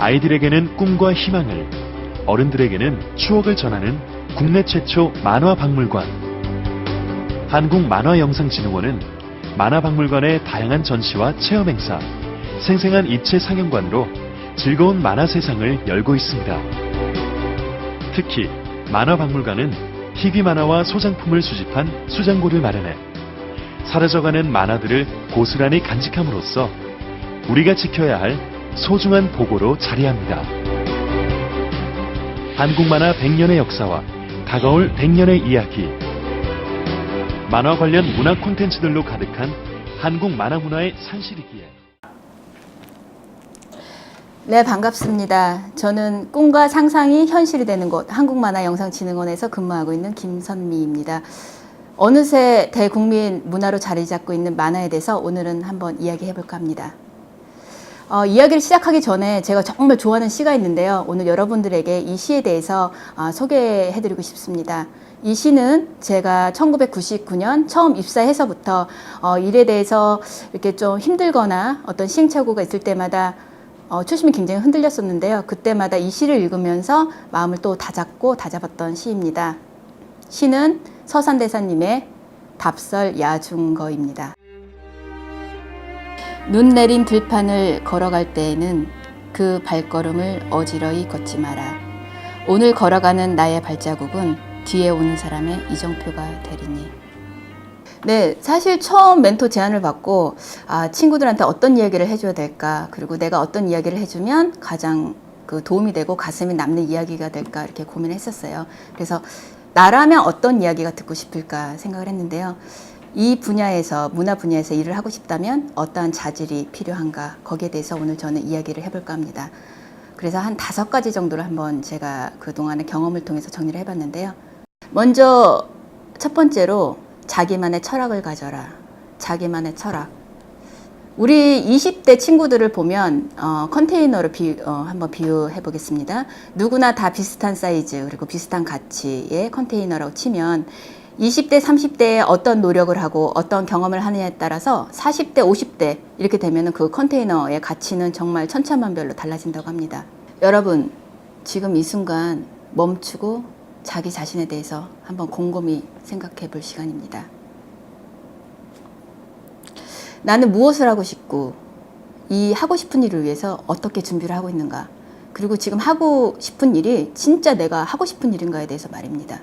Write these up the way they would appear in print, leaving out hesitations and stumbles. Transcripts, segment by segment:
아이들에게는 꿈과 희망을, 어른들에게는 추억을 전하는 국내 최초 만화박물관. 한국만화영상진흥원은 만화박물관의 다양한 전시와 체험 행사, 생생한 입체 상영관으로 즐거운 만화 세상을 열고 있습니다. 특히 만화박물관은 희귀 만화와 소장품을 수집한 수장고를 마련해 사라져가는 만화들을 고스란히 간직함으로써 우리가 지켜야 할 소중한 보고로 자리합니다. 한국 만화 100년의 역사와 다가올 100년의 이야기. 만화 관련 문화 콘텐츠들로 가득한 한국 만화 문화의 산실이기에. 네, 반갑습니다. 저는 꿈과 상상이 현실이 되는 곳 한국만화영상진흥원에서 근무하고 있는 김선미입니다. 어느새 대국민 문화로 자리 잡고 있는 만화에 대해서 오늘은 한번 이야기해 볼까 합니다. 이야기를 시작하기 전에 제가 정말 좋아하는 시가 있는데요. 오늘 여러분들에게 이 시에 대해서 소개해 드리고 싶습니다. 이 시는 제가 1999년 처음 입사해서부터 일에 대해서 이렇게 좀 힘들거나 어떤 시행착오가 있을 때마다 초심이 굉장히 흔들렸었는데요. 그때마다 이 시를 읽으면서 마음을 또 다잡았던 시입니다. 시는 서산대사님의 답설 야중거입니다. 눈 내린 들판을 걸어갈 때에는 그 발걸음을 어지러이 걷지 마라. 오늘 걸어가는 나의 발자국은 뒤에 오는 사람의 이정표가 되리니. 네, 사실 처음 멘토 제안을 받고 친구들한테 어떤 이야기를 해줘야 될까, 그리고 내가 어떤 이야기를 해주면 가장 도움이 되고 가슴에 남는 이야기가 될까 이렇게 고민했었어요. 그래서 나라면 어떤 이야기가 듣고 싶을까 생각을 했는데요. 이 분야에서, 문화 분야에서 일을 하고 싶다면 어떠한 자질이 필요한가, 거기에 대해서 오늘 저는 이야기를 해볼까 합니다. 그래서 한 5가지 정도를 한번 제가 그동안의 경험을 통해서 정리를 해봤는데요. 먼저 첫 번째로 자기만의 철학을 가져라. 자기만의 철학. 우리 20대 친구들을 보면 컨테이너로 한번 비유해 보겠습니다. 누구나 다 비슷한 사이즈 그리고 비슷한 가치의 컨테이너라고 치면 20대, 30대에 어떤 노력을 하고 어떤 경험을 하느냐에 따라서 40대, 50대 이렇게 되면 그 컨테이너의 가치는 정말 천차만별로 달라진다고 합니다. 여러분, 지금 이 순간 멈추고 자기 자신에 대해서 한번 곰곰이 생각해 볼 시간입니다. 나는 무엇을 하고 싶고 이 하고 싶은 일을 위해서 어떻게 준비를 하고 있는가, 그리고 지금 하고 싶은 일이 진짜 내가 하고 싶은 일인가에 대해서 말입니다.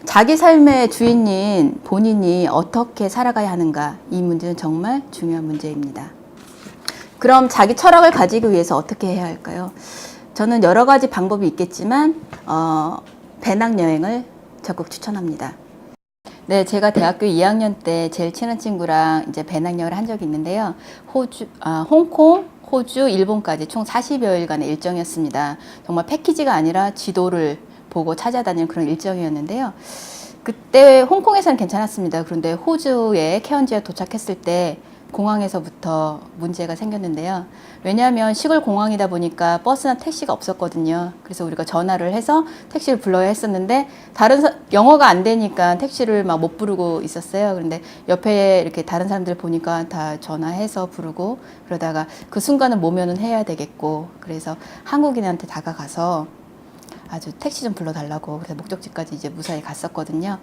자기 삶의 주인인 본인이 어떻게 살아가야 하는가, 이 문제는 정말 중요한 문제입니다. 그럼 자기 철학을 가지기 위해서 어떻게 해야 할까요? 저는 여러 가지 방법이 있겠지만 배낭여행을 적극 추천합니다. 네, 제가 대학교 2학년 때 제일 친한 친구랑 이제 배낭여행을 한 적이 있는데요. 홍콩, 호주, 일본까지 총 40여일간의 일정이었습니다. 정말 패키지가 아니라 지도를 보고 찾아다니는 그런 일정이었는데요. 그때 홍콩에서는 괜찮았습니다. 그런데 호주에 케언즈에 도착했을 때 공항에서부터 문제가 생겼는데요. 왜냐하면 시골 공항이다 보니까 버스나 택시가 없었거든요. 그래서 우리가 전화를 해서 택시를 불러야 했었는데 영어가 안 되니까 택시를 막 못 부르고 있었어요. 그런데 옆에 이렇게 다른 사람들 보니까 다 전화해서 부르고, 그러다가 그 순간은 모면은 해야 되겠고, 그래서 한국인한테 다가가서 아주 택시 좀 불러달라고, 그래서 목적지까지 이제 무사히 갔었거든요.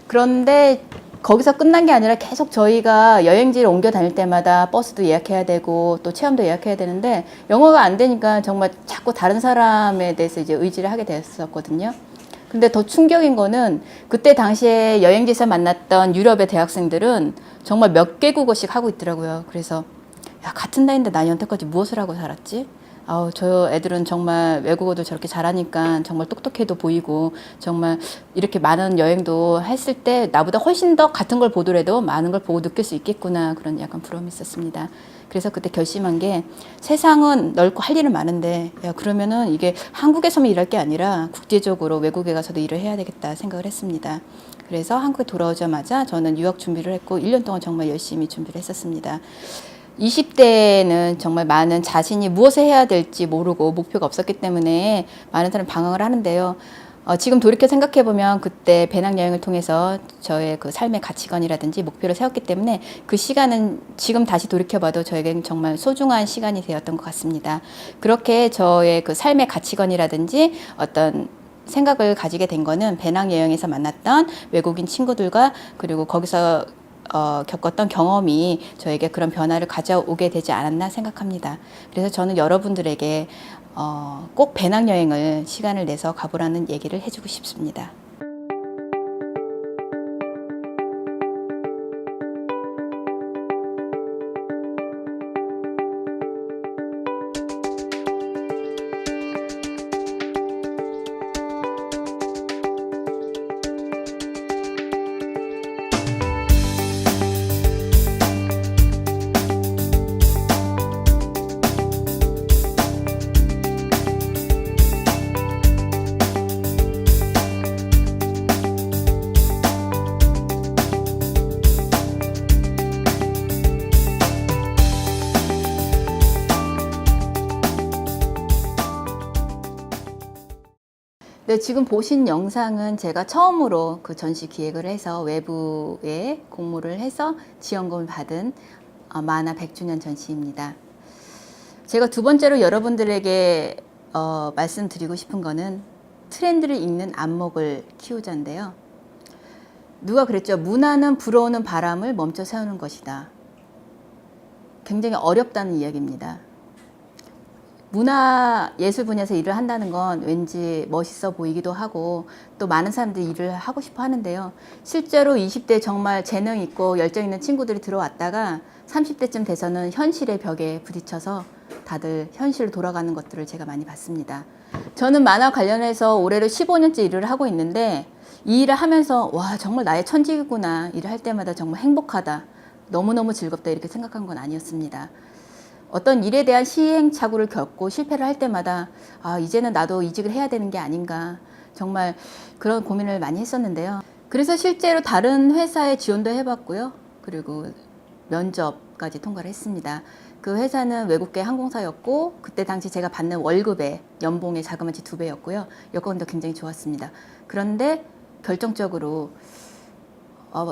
그런데 거기서 끝난 게 아니라 계속 저희가 여행지를 옮겨 다닐 때마다 버스도 예약해야 되고 또 체험도 예약해야 되는데 영어가 안 되니까 정말 자꾸 다른 사람에 대해서 이제 의지를 하게 됐었거든요. 근데 더 충격인 거는 그때 당시에 여행지에서 만났던 유럽의 대학생들은 정말 몇 개국어씩 하고 있더라고요. 그래서 야, 같은 나이인데 난 여태까지 무엇을 하고 살았지? 저 애들은 정말 외국어도 저렇게 잘하니까 정말 똑똑해도 보이고, 정말 이렇게 많은 여행도 했을 때 나보다 훨씬 더 같은 걸 보더라도 많은 걸 보고 느낄 수 있겠구나, 그런 약간 부러움이 있었습니다. 그래서 그때 결심한 게, 세상은 넓고 할 일은 많은데 야, 그러면은 이게 한국에서만 일할 게 아니라 국제적으로 외국에 가서도 일을 해야 되겠다 생각을 했습니다. 그래서 한국에 돌아오자마자 저는 유학 준비를 했고 1년 동안 정말 열심히 준비를 했었습니다. 20대에는 정말 많은 자신이 무엇을 해야 될지 모르고 목표가 없었기 때문에 많은 사람이 방황을 하는데요. 지금 돌이켜 생각해 보면 그때 배낭여행을 통해서 저의 그 삶의 가치관이라든지 목표를 세웠기 때문에 그 시간은 지금 다시 돌이켜 봐도 저에겐 정말 소중한 시간이 되었던 것 같습니다. 그렇게 저의 그 삶의 가치관이라든지 어떤 생각을 가지게 된 거는 배낭여행에서 만났던 외국인 친구들과 그리고 거기서 겪었던 경험이 저에게 그런 변화를 가져오게 되지 않았나 생각합니다. 그래서 저는 여러분들에게 꼭 배낭여행을 시간을 내서 가보라는 얘기를 해주고 싶습니다. 네, 지금 보신 영상은 제가 처음으로 그 전시 기획을 해서 외부에 공모를 해서 지원금을 받은 만화 100주년 전시입니다. 제가 두 번째로 여러분들에게 말씀드리고 싶은 거는 트렌드를 읽는 안목을 키우자인데요. 누가 그랬죠? 문화는 불어오는 바람을 멈춰 세우는 것이다. 굉장히 어렵다는 이야기입니다. 문화 예술 분야에서 일을 한다는 건 왠지 멋있어 보이기도 하고 또 많은 사람들이 일을 하고 싶어 하는데요. 실제로 20대 정말 재능 있고 열정 있는 친구들이 들어왔다가 30대쯤 돼서는 현실의 벽에 부딪혀서 다들 현실로 돌아가는 것들을 제가 많이 봤습니다. 저는 만화 관련해서 올해로 15년째 일을 하고 있는데 이 일을 하면서 와, 정말 나의 천직이구나. 일을 할 때마다 정말 행복하다. 너무너무 즐겁다. 이렇게 생각한 건 아니었습니다. 어떤 일에 대한 시행착오를 겪고 실패를 할 때마다 이제는 나도 이직을 해야 되는 게 아닌가, 정말 그런 고민을 많이 했었는데요. 그래서 실제로 다른 회사에 지원도 해봤고요. 그리고 면접까지 통과를 했습니다. 그 회사는 외국계 항공사였고 그때 당시 제가 받는 월급의 연봉의 자그마치 2배였고요. 여건도 굉장히 좋았습니다. 그런데 결정적으로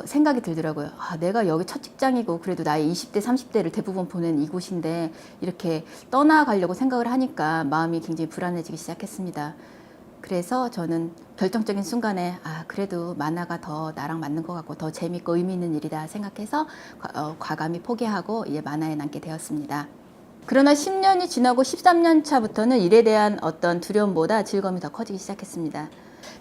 생각이 들더라고요. 내가 여기 첫 직장이고 그래도 나의 20대, 30대를 대부분 보낸 이곳인데 이렇게 떠나가려고 생각을 하니까 마음이 굉장히 불안해지기 시작했습니다. 그래서 저는 결정적인 순간에 그래도 만화가 더 나랑 맞는 것 같고 더 재밌고 의미 있는 일이다 생각해서 과감히 포기하고 이제 만화에 남게 되었습니다. 그러나 10년이 지나고 13년 차부터는 일에 대한 어떤 두려움보다 즐거움이 더 커지기 시작했습니다.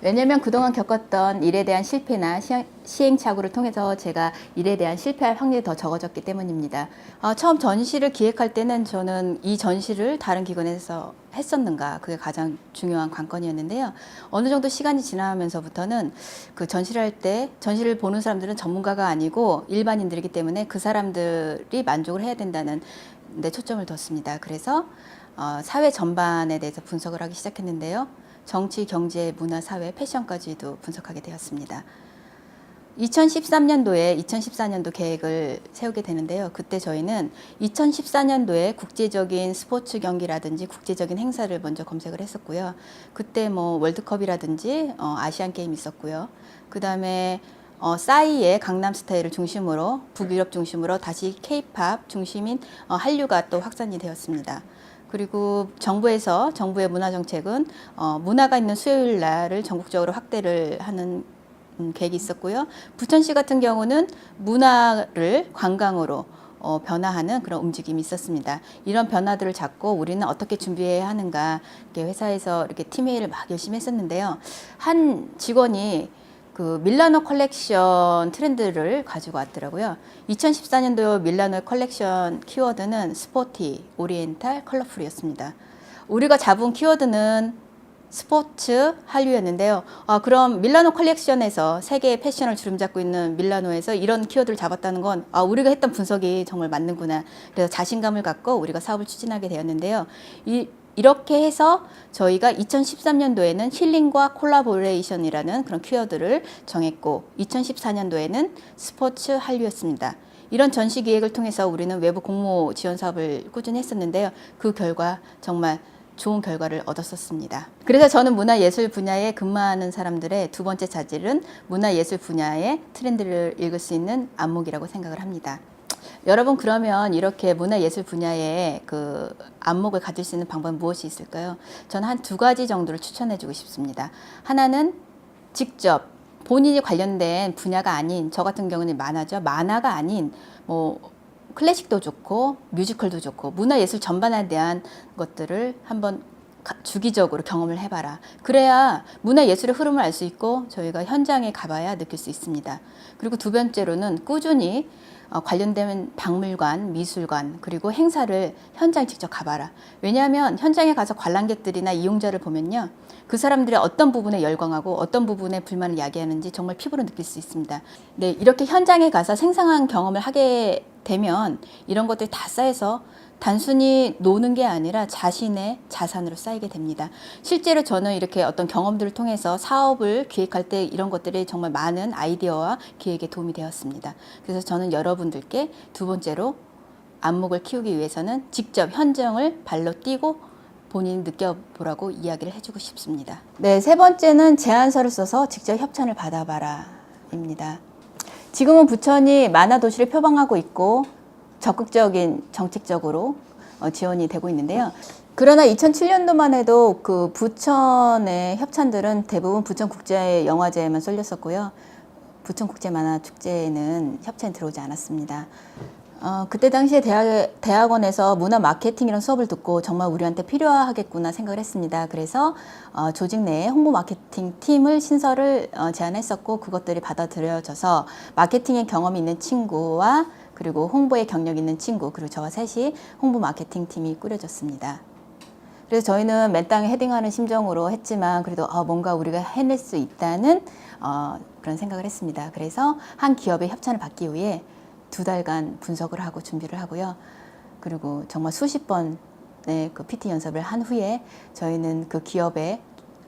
왜냐면 그동안 겪었던 일에 대한 실패나 시행착오를 통해서 제가 일에 대한 실패할 확률이 더 적어졌기 때문입니다. 처음 전시를 기획할 때는 저는 이 전시를 다른 기관에서 했었는가, 그게 가장 중요한 관건이었는데요. 어느 정도 시간이 지나면서부터는 그 전시를 할 때 전시를 보는 사람들은 전문가가 아니고 일반인들이기 때문에 그 사람들이 만족을 해야 된다는 데 초점을 뒀습니다. 그래서 사회 전반에 대해서 분석을 하기 시작했는데요. 정치, 경제, 문화, 사회, 패션까지도 분석하게 되었습니다. 2013년도에 2014년도 계획을 세우게 되는데요. 그때 저희는 2014년도에 국제적인 스포츠 경기라든지 국제적인 행사를 먼저 검색을 했었고요. 그때 뭐 월드컵이라든지 아시안 게임 있었고요. 그 다음에 싸이의 강남 스타일을 중심으로 북유럽 중심으로 다시 K-팝 중심인 한류가 또 확산이 되었습니다. 그리고 정부의 문화 정책은 문화가 있는 수요일 날을 전국적으로 확대를 하는 계획이 있었고요. 부천시 같은 경우는 문화를 관광으로 변화하는 그런 움직임이 있었습니다. 이런 변화들을 잡고 우리는 어떻게 준비해야 하는가, 이렇게 회사에서 이렇게 팀회의를 막 열심히 했었는데요. 한 직원이 그 밀라노 컬렉션 트렌드를 가지고 왔더라고요. 2014년도 밀라노 컬렉션 키워드는 스포티, 오리엔탈, 컬러풀이었습니다. 우리가 잡은 키워드는 스포츠, 한류였는데요. 그럼 밀라노 컬렉션에서 세계의 패션을 주름잡고 있는 밀라노에서 이런 키워드를 잡았다는 건 우리가 했던 분석이 정말 맞는구나. 그래서 자신감을 갖고 우리가 사업을 추진하게 되었는데요. 이렇게 해서 저희가 2013년도에는 힐링과 콜라보레이션이라는 그런 키워드를 정했고 2014년도에는 스포츠 한류였습니다. 이런 전시 기획을 통해서 우리는 외부 공모 지원 사업을 꾸준히 했었는데요. 그 결과 정말 좋은 결과를 얻었었습니다. 그래서 저는 문화예술 분야에 근무하는 사람들의 두 번째 자질은 문화예술 분야의 트렌드를 읽을 수 있는 안목이라고 생각을 합니다. 여러분, 그러면 이렇게 문화예술 분야에 그 안목을 가질 수 있는 방법은 무엇이 있을까요? 저는 한 두 가지 정도를 추천해 주고 싶습니다. 하나는 직접 본인이 관련된 분야가 아닌, 저 같은 경우는 만화죠. 만화가 아닌 뭐 클래식도 좋고 뮤지컬도 좋고 문화예술 전반에 대한 것들을 한번 주기적으로 경험을 해봐라. 그래야 문화예술의 흐름을 알 수 있고 저희가 현장에 가봐야 느낄 수 있습니다. 그리고 두 번째로는 꾸준히 관련된 박물관, 미술관, 그리고 행사를 현장에 직접 가봐라. 왜냐하면 현장에 가서 관람객들이나 이용자를 보면요, 그 사람들이 어떤 부분에 열광하고 어떤 부분에 불만을 야기하는지 정말 피부로 느낄 수 있습니다. 네, 이렇게 현장에 가서 생생한 경험을 하게 되면 이런 것들이 다 쌓여서 단순히 노는 게 아니라 자신의 자산으로 쌓이게 됩니다. 실제로 저는 이렇게 어떤 경험들을 통해서 사업을 기획할 때 이런 것들이 정말 많은 아이디어와 기획에 도움이 되었습니다. 그래서 저는 여러분들께 두 번째로 안목을 키우기 위해서는 직접 현장을 발로 뛰고 본인이 느껴보라고 이야기를 해주고 싶습니다. 네, 세 번째는 제안서를 써서 직접 협찬을 받아봐라 입니다. 지금은 부천이 만화도시를 표방하고 있고 적극적인 정책적으로 지원이 되고 있는데요. 그러나 2007년도만 해도 그 부천의 협찬들은 대부분 부천국제영화제에만 쏠렸었고요. 부천국제만화축제에는 협찬이 들어오지 않았습니다. 그때 당시에 대학원에서 문화 마케팅이라는 수업을 듣고 정말 우리한테 필요하겠구나 생각을 했습니다. 그래서 조직 내에 홍보 마케팅 팀을 신설을 제안했었고 그것들이 받아들여져서 마케팅의 경험이 있는 친구와 그리고 홍보에 경력 있는 친구, 그리고 저와 셋이 홍보 마케팅 팀이 꾸려졌습니다. 그래서 저희는 맨 땅에 헤딩하는 심정으로 했지만 그래도 뭔가 우리가 해낼 수 있다는 그런 생각을 했습니다. 그래서 한 기업의 협찬을 받기 위해 2달간 분석을 하고 준비를 하고요. 그리고 정말 수십 번의 그 PT 연습을 한 후에 저희는 그 기업의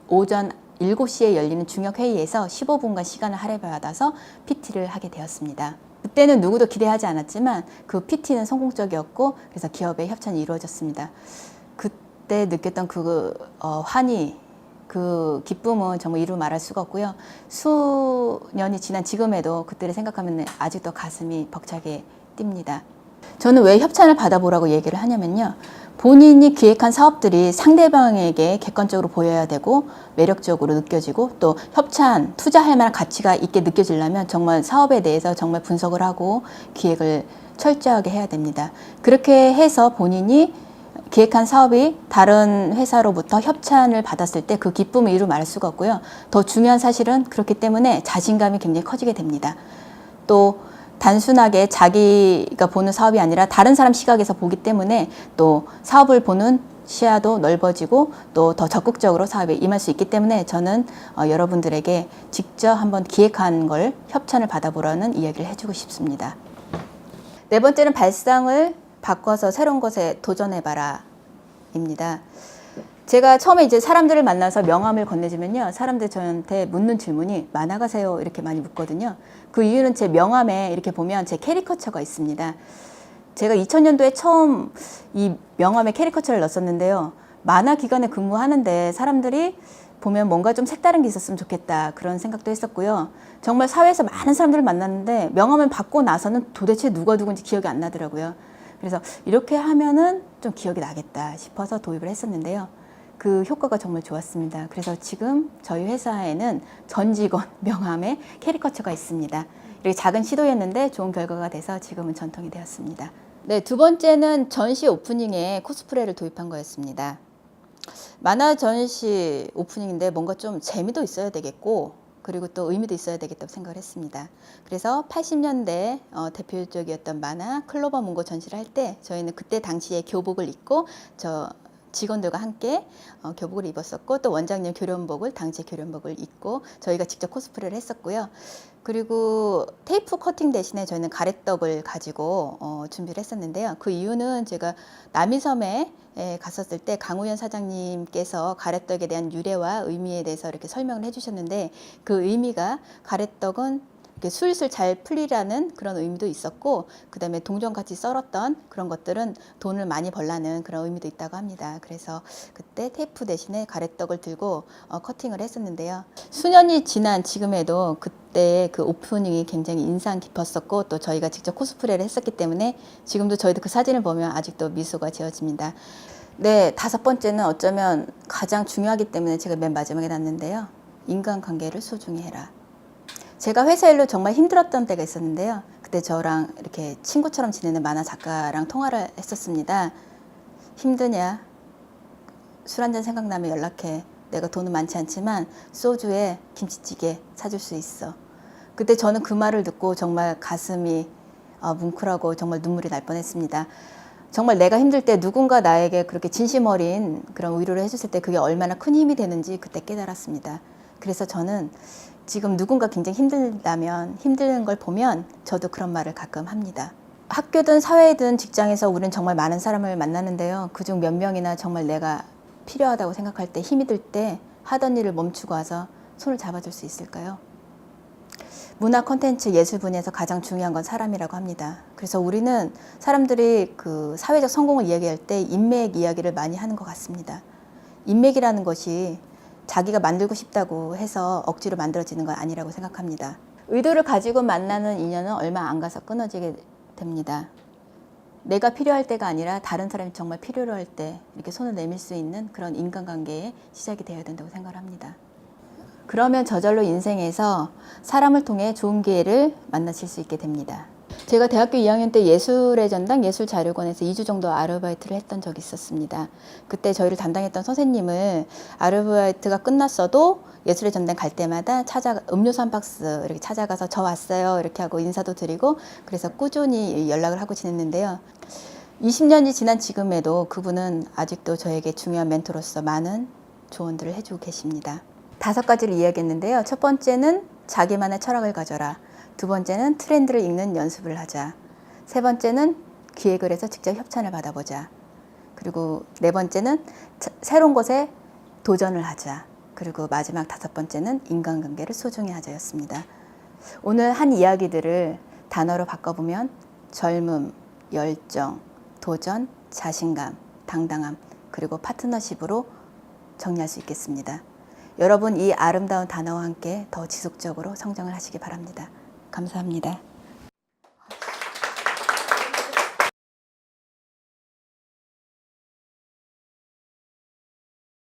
오전 7시에 열리는 중역 회의에서 15분간 시간을 할애받아서 PT를 하게 되었습니다. 그때는 누구도 기대하지 않았지만 그 PT는 성공적이었고 그래서 기업의 협찬이 이루어졌습니다. 그때 느꼈던 그 환희, 그 기쁨은 정말 이루 말할 수가 없고요. 수년이 지난 지금에도 그때를 생각하면 아직도 가슴이 벅차게 뜁니다. 저는 왜 협찬을 받아보라고 얘기를 하냐면요. 본인이 기획한 사업들이 상대방에게 객관적으로 보여야 되고 매력적으로 느껴지고 또 협찬, 투자할 만한 가치가 있게 느껴지려면 정말 사업에 대해서 정말 분석을 하고 기획을 철저하게 해야 됩니다. 그렇게 해서 본인이 기획한 사업이 다른 회사로부터 협찬을 받았을 때 그 기쁨을 이루 말할 수가 없고요. 더 중요한 사실은 그렇기 때문에 자신감이 굉장히 커지게 됩니다. 또 단순하게 자기가 보는 사업이 아니라 다른 사람 시각에서 보기 때문에 또 사업을 보는 시야도 넓어지고 또 더 적극적으로 사업에 임할 수 있기 때문에 저는 여러분들에게 직접 한번 기획한 걸 협찬을 받아보라는 이야기를 해주고 싶습니다. 네 번째는 발상을 바꿔서 새로운 것에 도전해봐라 입니다. 제가 처음에 이제 사람들을 만나서 명함을 건네주면요, 사람들 저한테 묻는 질문이 만화가세요? 이렇게 많이 묻거든요. 그 이유는 제 명함에 이렇게 보면 제 캐리커처가 있습니다. 제가 2000년도에 처음 이 명함에 캐리커처를 넣었었는데요. 만화 기관에 근무하는데 사람들이 보면 뭔가 좀 색다른 게 있었으면 좋겠다 그런 생각도 했었고요. 정말 사회에서 많은 사람들을 만났는데 명함을 받고 나서는 도대체 누가 누군지 기억이 안 나더라고요. 그래서 이렇게 하면은 좀 기억이 나겠다 싶어서 도입을 했었는데요. 그 효과가 정말 좋았습니다. 그래서 지금 저희 회사에는 전 직원 명함에 캐리커처가 있습니다. 이렇게 작은 시도였는데 좋은 결과가 돼서 지금은 전통이 되었습니다. 네, 두 번째는 전시 오프닝에 코스프레를 도입한 거였습니다. 만화 전시 오프닝인데 뭔가 좀 재미도 있어야 되겠고 그리고 또 의미도 있어야 되겠다고 생각을 했습니다. 그래서 80년대 대표적이었던 만화 클로버 문고 전시를 할 때 저희는 그때 당시에 교복을 입고 직원들과 함께 교복을 입었었고 또 원장님 교련복을 당시 교련복을 입고 저희가 직접 코스프레를 했었고요. 그리고 테이프 커팅 대신에 저희는 가래떡을 가지고 준비를 했었는데요. 그 이유는 제가 남이섬에 갔었을 때 강우현 사장님께서 가래떡에 대한 유래와 의미에 대해서 이렇게 설명을 해주셨는데 그 의미가 가래떡은 이렇게 술술 잘 풀리라는 그런 의미도 있었고, 그다음에 동전같이 썰었던 그런 것들은 돈을 많이 벌라는 그런 의미도 있다고 합니다. 그래서 그때 테이프 대신에 가래떡을 들고 커팅을 했었는데요. 수년이 지난 지금에도 그때 그 오프닝이 굉장히 인상 깊었었고, 또 저희가 직접 코스프레를 했었기 때문에 지금도 저희도 그 사진을 보면 아직도 미소가 지어집니다. 네, 5번째는 어쩌면 가장 중요하기 때문에 제가 맨 마지막에 놨는데요. 인간관계를 소중히 해라. 제가 회사 일로 정말 힘들었던 때가 있었는데요. 그때 저랑 이렇게 친구처럼 지내는 만화 작가랑 통화를 했었습니다. 힘드냐? 술 한잔 생각나면 연락해. 내가 돈은 많지 않지만 소주에 김치찌개 사줄 수 있어. 그때 저는 그 말을 듣고 정말 가슴이 뭉클하고 정말 눈물이 날 뻔했습니다. 정말 내가 힘들 때 누군가 나에게 그렇게 진심 어린 그런 위로를 해줬을 때 그게 얼마나 큰 힘이 되는지 그때 깨달았습니다. 그래서 저는 지금 누군가 굉장히 힘들다면, 힘든 걸 보면 저도 그런 말을 가끔 합니다. 학교든 사회든 직장에서 우리는 정말 많은 사람을 만나는데요. 그중 몇 명이나 정말 내가 필요하다고 생각할 때, 힘이 들 때 하던 일을 멈추고 와서 손을 잡아줄 수 있을까요? 문화 콘텐츠 예술 분야에서 가장 중요한 건 사람이라고 합니다. 그래서 우리는 사람들이 그 사회적 성공을 이야기할 때 인맥 이야기를 많이 하는 것 같습니다. 인맥이라는 것이 자기가 만들고 싶다고 해서 억지로 만들어지는 건 아니라고 생각합니다. 의도를 가지고 만나는 인연은 얼마 안 가서 끊어지게 됩니다. 내가 필요할 때가 아니라 다른 사람이 정말 필요로 할 때 이렇게 손을 내밀 수 있는 그런 인간관계의 시작이 되어야 된다고 생각을 합니다. 그러면 저절로 인생에서 사람을 통해 좋은 기회를 만나실 수 있게 됩니다. 제가 대학교 2학년 때 예술의 전당 예술자료관에서 2주 정도 아르바이트를 했던 적이 있었습니다. 그때 저희를 담당했던 선생님을 아르바이트가 끝났어도 예술의 전당 갈 때마다 음료수 한 박스 이렇게 찾아가서 저 왔어요 이렇게 하고 인사도 드리고, 그래서 꾸준히 연락을 하고 지냈는데요. 20년이 지난 지금에도 그분은 아직도 저에게 중요한 멘토로서 많은 조언들을 해주고 계십니다. 5가지를 이야기했는데요. 첫 번째는 자기만의 철학을 가져라. 두 번째는 트렌드를 읽는 연습을 하자. 세 번째는 기획을 해서 직접 협찬을 받아보자. 그리고 네 번째는 새로운 것에 도전을 하자. 그리고 마지막 5번째는 인간관계를 소중히 하자였습니다. 오늘 한 이야기들을 단어로 바꿔보면 젊음, 열정, 도전, 자신감, 당당함, 그리고 파트너십으로 정리할 수 있겠습니다. 여러분 이 아름다운 단어와 함께 더 지속적으로 성장을 하시기 바랍니다. 감사합니다.